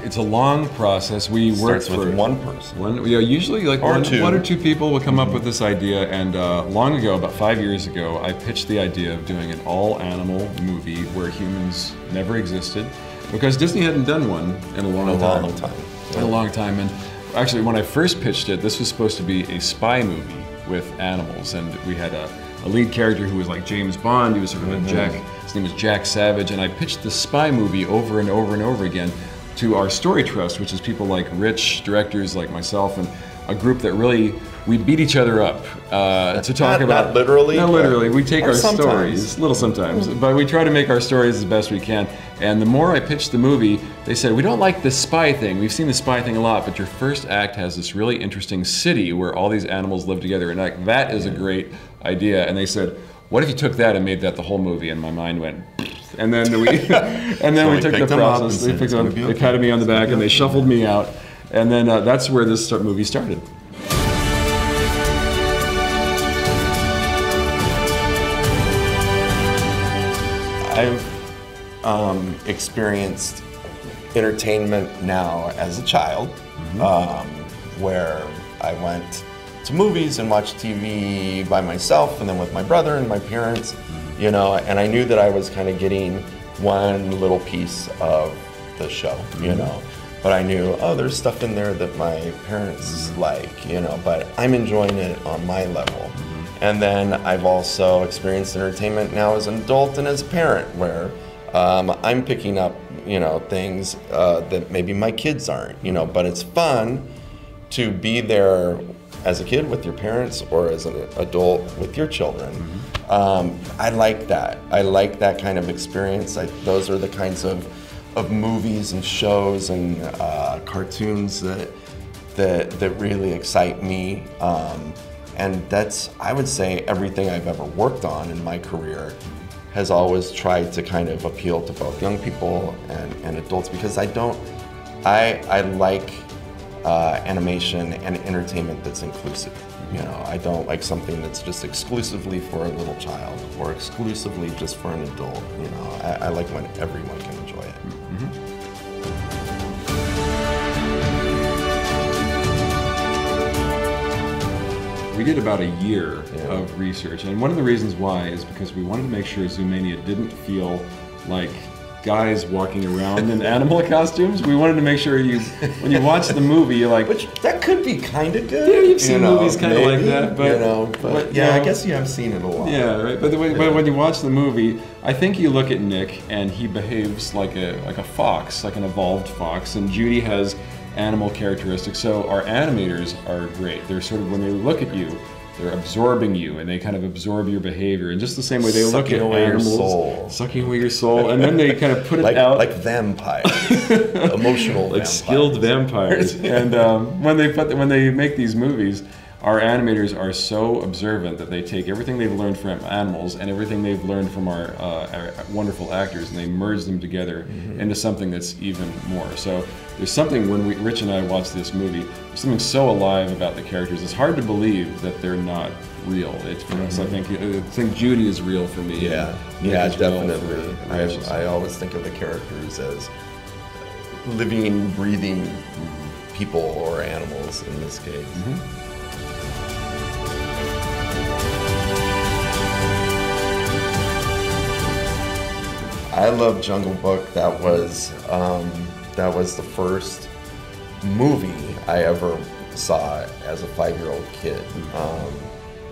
it's a long process. We work Starts with one person. Usually like Or one or two people will come up with this idea, and long ago, about 5 years ago, I pitched the idea of doing an all-animal movie where humans never existed, because Disney hadn't done one in a long time. In a long time. And actually, when I first pitched it, this was supposed to be a spy movie with animals, and we had a lead character who was like James Bond. He was sort of a Jack. His name was Jack Savage, and I pitched the spy movie over and over and over again to our story trust, which is people like rich directors like myself, and a group that really, we beat each other up to talk about. Not literally. Not literally. We take our sometimes. stories, little sometimes, but we try to make our stories as best we can. And the more I pitched the movie, they said, we don't like the spy thing. We've seen the spy thing a lot, but your first act has this really interesting city where all these animals live together, and like, that is a great idea. And they said, what if you took that and made that the whole movie? And my mind went, and then we, we took the process. They picked up, they patted me on the back, and they shuffled me out, and then that's where this movie started. I've experienced entertainment now as a child, where I went to movies and watched TV by myself, and then with my brother and my parents, you know, and I knew that I was kind of getting one little piece of the show, you know, but I knew, oh, there's stuff in there that my parents like, you know, but I'm enjoying it on my level. And then I've also experienced entertainment now as an adult and as a parent, where I'm picking up, you know, things that maybe my kids aren't, you know, but it's fun to be there as a kid with your parents or as an adult with your children. I like that. I like that kind of experience. Those are the kinds of movies and shows and cartoons that really excite me. And that's, I would say, everything I've ever worked on in my career has always tried to kind of appeal to both young people and adults, because I like animation and entertainment that's inclusive. You know, I don't like something that's just exclusively for a little child or exclusively just for an adult. You know, I like when everyone can enjoy it. We did about a year of research, and one of the reasons why is because we wanted to make sure Zoomania didn't feel like guys walking around in animal costumes. We wanted to make sure when you watch the movie, you're like... Which, that could be kind of good. Yeah, you've seen movies kind of like that, but... You know, but yeah, I guess you have seen it a lot. Yeah, right, but when you watch the movie, I think you look at Nick, and he behaves like a fox, like an evolved fox, and Judy has animal characteristics, so our animators are great. They're sort of, when they look at you, they're absorbing you, and they kind of absorb your behavior. And just the same way they look at animals, sucking away your soul, and then they kind of put it out like vampires, emotional, like vampires. skilled vampires. And when they make these movies, our animators are so observant that they take everything they've learned from animals and everything they've learned from our wonderful actors, and they merge them together into something that's even more. So there's something, when Rich and I watch this movie, there's something so alive about the characters. It's hard to believe that they're not real. It's for us. I think Judy is real for me. Yeah, yeah, definitely. I always think of the characters as living, breathing people or animals in this case. I love Jungle Book. That was the first movie I ever saw as a 5-year-old kid.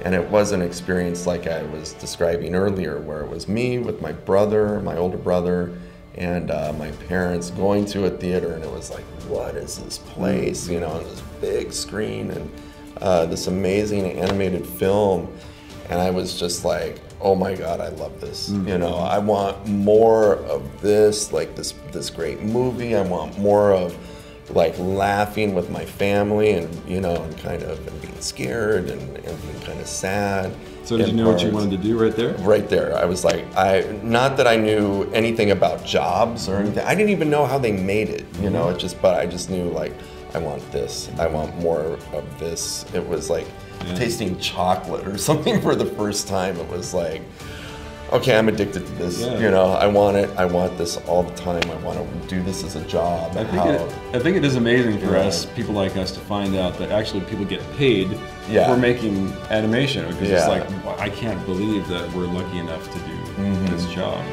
And it was an experience like I was describing earlier, where it was me with my brother, my older brother, and my parents going to a theater, and it was like, what is this place? You know, on this big screen, and this amazing animated film. And I was just like, oh my God, I love this. You know, I want more of this, like this great movie. I want more of like laughing with my family, and you know, and kind of being scared and being kind of sad. So did you know what you wanted to do right there? Right there. I was like, not that I knew anything about jobs or anything. I didn't even know how they made it, you know, but I just knew, like, I want this. I want more of this. It was like tasting chocolate or something for the first time. It was like, okay, I'm addicted to this. Yeah. You know, I want it. I want this all the time. I want to do this as a job. I think it is amazing for us, people like us, to find out that actually people get paid for making animation. Because it's like, I can't believe that we're lucky enough to do this job.